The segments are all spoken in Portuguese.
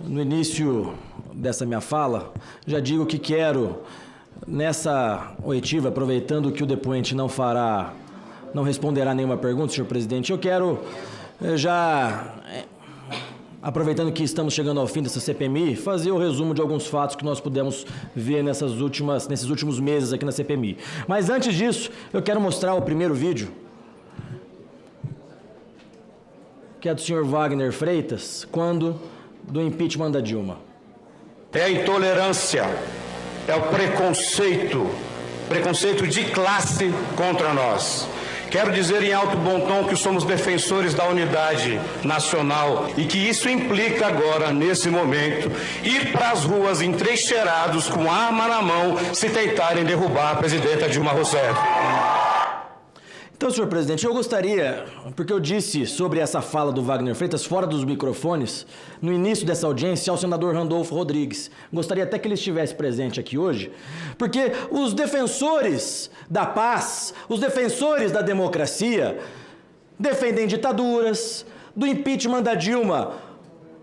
No início dessa minha fala, já digo que quero, nessa oitiva, aproveitando que o depoente não responderá nenhuma pergunta, senhor presidente, eu quero aproveitando que estamos chegando ao fim dessa CPMI, fazer o resumo de alguns fatos que nós pudemos ver nesses últimos meses aqui na CPMI. Mas antes disso, eu quero mostrar o primeiro vídeo, que é do senhor Wagner Freitas, do impeachment da Dilma. É a intolerância, é o preconceito de classe contra nós. Quero dizer em alto bom tom que somos defensores da unidade nacional e que isso implica agora, nesse momento, ir para as ruas entrincheirados com arma na mão se tentarem derrubar a presidenta Dilma Rousseff. Então, senhor presidente, eu gostaria, porque eu disse sobre essa fala do Wagner Freitas fora dos microfones, no início dessa audiência, ao senador Randolfo Rodrigues. Gostaria até que ele estivesse presente aqui hoje, porque os defensores da paz, os defensores da democracia, defendem ditaduras, do impeachment da Dilma.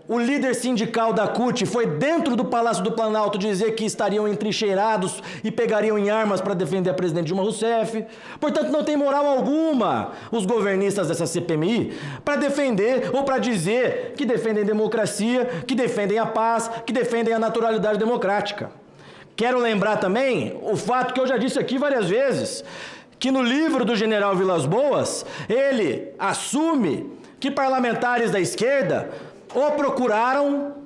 O líder sindical da CUT foi dentro do Palácio do Planalto dizer que estariam entrincheirados e pegariam em armas para defender a presidente Dilma Rousseff. Portanto, não tem moral alguma os governistas dessa CPMI para defender ou para dizer que defendem democracia, que defendem a paz, que defendem a naturalidade democrática. Quero lembrar também o fato que eu já disse aqui várias vezes, que no livro do general Vilas Boas, ele assume que parlamentares da esquerda o procuraram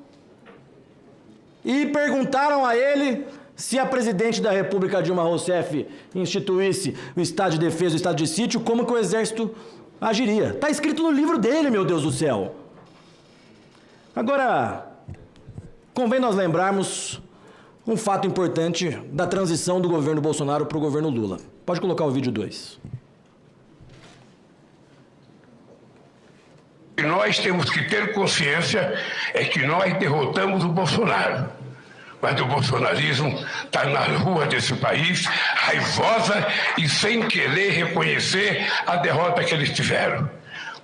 e perguntaram a ele se a presidente da República, Dilma Rousseff, instituísse o estado de defesa, o estado de sítio, como que o exército agiria. Está escrito no livro dele, meu Deus do céu. Agora, convém nós lembrarmos um fato importante da transição do governo Bolsonaro para o governo Lula. Pode colocar o vídeo 2. O que nós temos que ter consciência é que nós derrotamos o Bolsonaro. Mas o bolsonarismo está na rua desse país, raivosa e sem querer reconhecer a derrota que eles tiveram.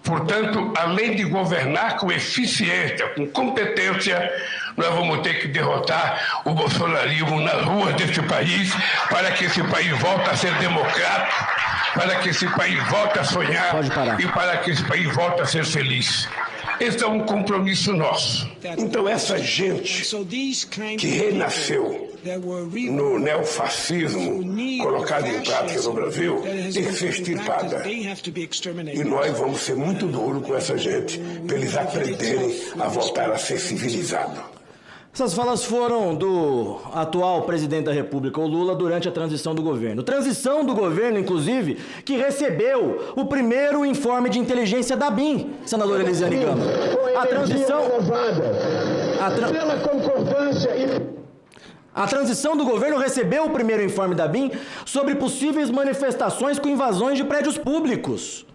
Portanto, além de governar com eficiência, com competência, nós vamos ter que derrotar o bolsonarismo nas ruas desse país para que esse país volte a ser democrático, para que esse país volte a sonhar e para que esse país volte a ser feliz. Esse é um compromisso nosso. Então essa gente que renasceu no neofascismo colocado em prática no Brasil tem que ser extirpada. E nós vamos ser muito duros com essa gente para eles aprenderem a voltar a ser civilizados. Essas falas foram do atual presidente da República, o Lula, durante a transição do governo. Transição do governo, inclusive, que recebeu o primeiro informe de inteligência da BIM, senador Elisiane Gama. A transição... Pela concordância e... A transição do governo recebeu o primeiro informe da BIM sobre possíveis manifestações com invasões de prédios públicos.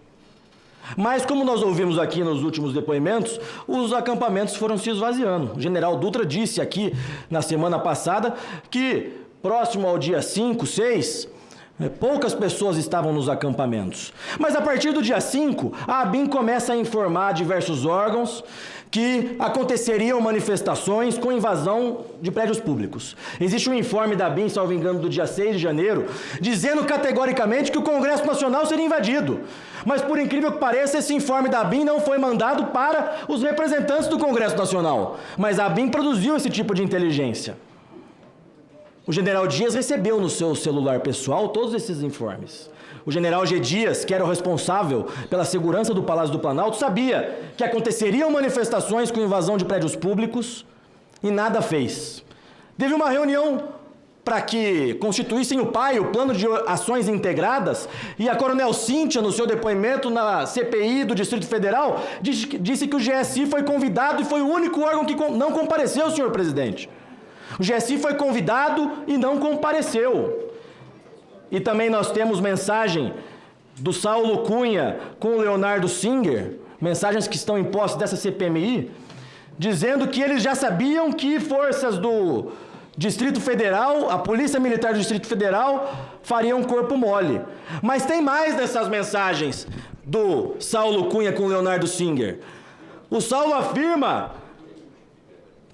Mas, como nós ouvimos aqui nos últimos depoimentos, os acampamentos foram se esvaziando. O general Dutra disse aqui na semana passada que, próximo ao dia 5, 6, poucas pessoas estavam nos acampamentos. Mas a partir do dia 5, a ABIN começa a informar diversos órgãos que aconteceriam manifestações com invasão de prédios públicos. Existe um informe da ABIN, salvo engano, do dia 6 de janeiro, dizendo categoricamente que o Congresso Nacional seria invadido. Mas, por incrível que pareça, esse informe da ABIN não foi mandado para os representantes do Congresso Nacional. Mas a ABIN produziu esse tipo de inteligência. O general Dias recebeu no seu celular pessoal todos esses informes. O general G. Dias, que era o responsável pela segurança do Palácio do Planalto, sabia que aconteceriam manifestações com invasão de prédios públicos e nada fez. Teve uma reunião para que constituíssem o PAI, o Plano de Ações Integradas, e a coronel Cíntia, no seu depoimento na CPI do Distrito Federal, disse que o GSI foi convidado e foi o único órgão que não compareceu, senhor presidente. O GSI foi convidado e não compareceu. E também nós temos mensagem do Saulo Cunha com o Leonardo Singer, mensagens que estão em posse dessa CPMI, dizendo que eles já sabiam que forças do Distrito Federal, a Polícia Militar do Distrito Federal, fariam corpo mole. Mas tem mais dessas mensagens do Saulo Cunha com o Leonardo Singer. O Saulo afirma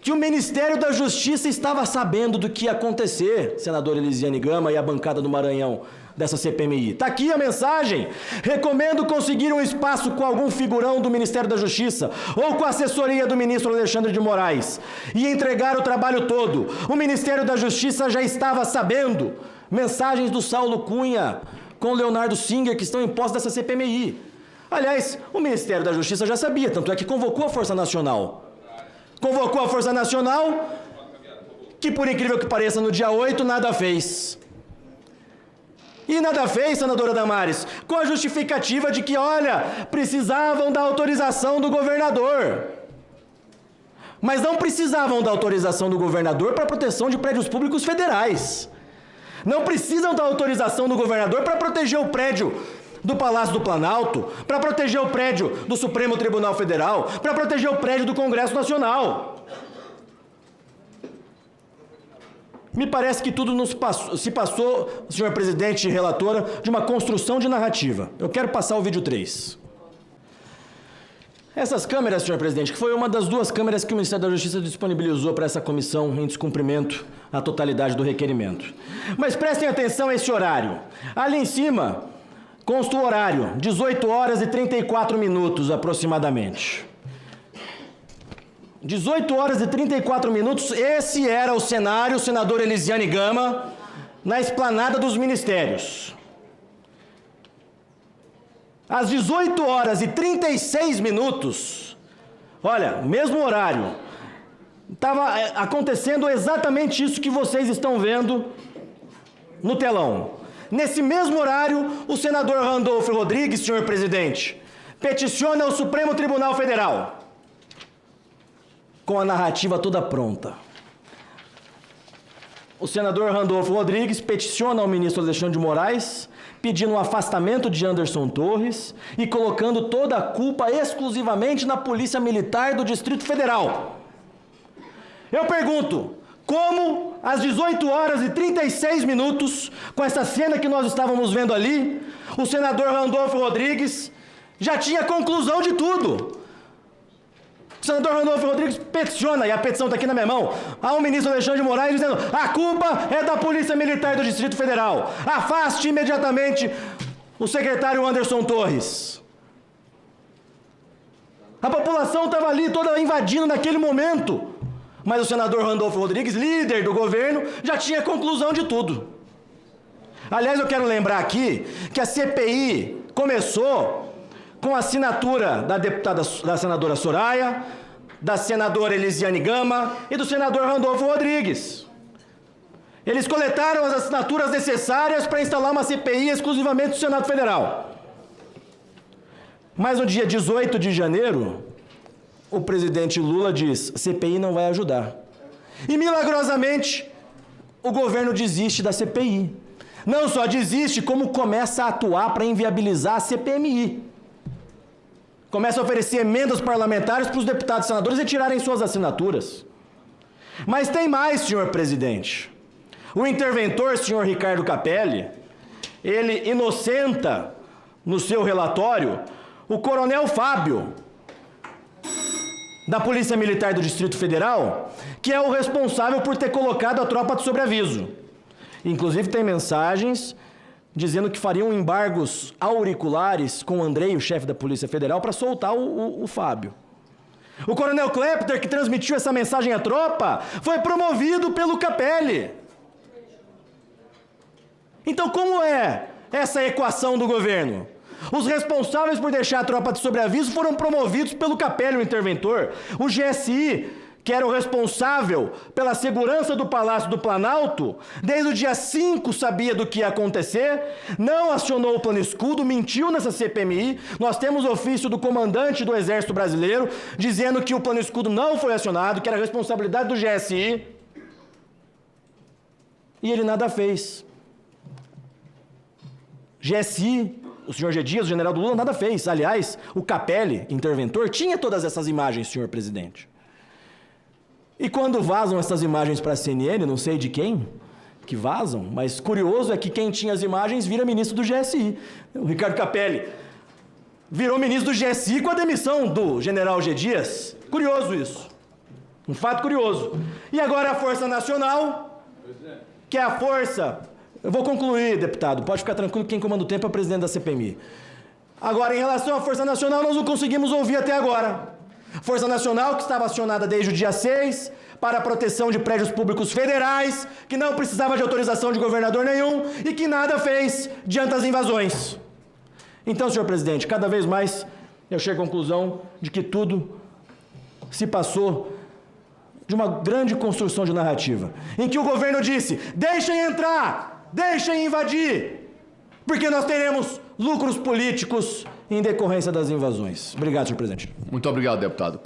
que o Ministério da Justiça estava sabendo do que ia acontecer, senador Elisiane Gama e a bancada do Maranhão dessa CPMI. Está aqui a mensagem. Recomendo conseguir um espaço com algum figurão do Ministério da Justiça ou com a assessoria do ministro Alexandre de Moraes e entregar o trabalho todo. O Ministério da Justiça já estava sabendo. Mensagens do Saulo Cunha com o Leonardo Singer, que estão em posse dessa CPMI. Aliás, o Ministério da Justiça já sabia, tanto é que convocou a Força Nacional. Convocou a Força Nacional, que por incrível que pareça, no dia 8, nada fez. E nada fez, senadora Damares, com a justificativa de que, olha, precisavam da autorização do governador. Mas não precisavam da autorização do governador para a proteção de prédios públicos federais. Não precisam da autorização do governador para proteger o prédio do Palácio do Planalto, para proteger o prédio do Supremo Tribunal Federal, para proteger o prédio do Congresso Nacional. Me parece que tudo se passou, senhor presidente e relatora, de uma construção de narrativa. Eu quero passar o vídeo 3. Essas câmeras, senhor presidente, que foi uma das 2 câmeras que o Ministério da Justiça disponibilizou para essa comissão em descumprimento à totalidade do requerimento. Mas prestem atenção a esse horário. Ali em cima consta o horário, 18 horas e 34 minutos aproximadamente. 18 horas e 34 minutos, esse era o cenário, senador Elisiane Gama, na esplanada dos ministérios. Às 18 horas e 36 minutos, olha, mesmo horário, estava acontecendo exatamente isso que vocês estão vendo no telão. Nesse mesmo horário, o senador Randolfo Rodrigues, senhor presidente, peticiona ao Supremo Tribunal Federal, com a narrativa toda pronta. O senador Randolfo Rodrigues peticiona ao ministro Alexandre de Moraes, pedindo o afastamento de Anderson Torres e colocando toda a culpa exclusivamente na Polícia Militar do Distrito Federal. Eu pergunto, como às 18 horas e 36 minutos, com essa cena que nós estávamos vendo ali, o senador Randolfo Rodrigues já tinha conclusão de tudo. O senador Randolfo Rodrigues peticiona, e a petição está aqui na minha mão, ao ministro Alexandre de Moraes, dizendo: a culpa é da Polícia Militar do Distrito Federal. Afaste imediatamente o secretário Anderson Torres. A população estava ali toda invadindo naquele momento. Mas o senador Randolfo Rodrigues, líder do governo, já tinha conclusão de tudo. Aliás, eu quero lembrar aqui que a CPI começou com a assinatura da senadora Soraya, da senadora Elisiane Gama e do senador Randolfo Rodrigues. Eles coletaram as assinaturas necessárias para instalar uma CPI exclusivamente do Senado Federal. Mas no dia 18 de janeiro, o presidente Lula diz: CPI não vai ajudar. E milagrosamente, o governo desiste da CPI. Não só desiste, como começa a atuar para inviabilizar a CPMI. Começa a oferecer emendas parlamentares para os deputados e senadores retirarem suas assinaturas. Mas tem mais, senhor presidente. O interventor, senhor Ricardo Capelli, ele inocenta no seu relatório o coronel Fábio, da Polícia Militar do Distrito Federal, que é o responsável por ter colocado a tropa de sobreaviso. Inclusive tem mensagens dizendo que fariam embargos auriculares com o Andrei, o chefe da Polícia Federal, para soltar o Fábio. O coronel Klepter, que transmitiu essa mensagem à tropa, foi promovido pelo Capelli. Então, como é essa equação do governo? Os responsáveis por deixar a tropa de sobreaviso foram promovidos pelo Capelli, o interventor. O GSI, que era o responsável pela segurança do Palácio do Planalto, desde o dia 5 sabia do que ia acontecer, não acionou o plano escudo, mentiu nessa CPMI. Nós temos ofício do comandante do Exército Brasileiro dizendo que o plano escudo não foi acionado, que era responsabilidade do GSI. E ele nada fez. GSI, o senhor G. Dias, o general do Lula, nada fez. Aliás, o Capelli, interventor, tinha todas essas imagens, senhor presidente. E quando vazam essas imagens para a CNN, não sei de quem que vazam, mas curioso é que quem tinha as imagens vira ministro do GSI. O Ricardo Capelli virou ministro do GSI com a demissão do general G. Dias. Curioso isso. Um fato curioso. E agora a Força Nacional, que é a força... Eu vou concluir, deputado. Pode ficar tranquilo que quem comanda o tempo é o presidente da CPMI. Agora, em relação à Força Nacional, nós não conseguimos ouvir até agora. Força Nacional, que estava acionada desde o dia 6, para a proteção de prédios públicos federais, que não precisava de autorização de governador nenhum e que nada fez diante das invasões. Então, senhor presidente, cada vez mais eu chego à conclusão de que tudo se passou de uma grande construção de narrativa, em que o governo disse, deixem entrar, deixem invadir, porque nós teremos lucros políticos em decorrência das invasões. Obrigado, senhor presidente. Muito obrigado, deputado.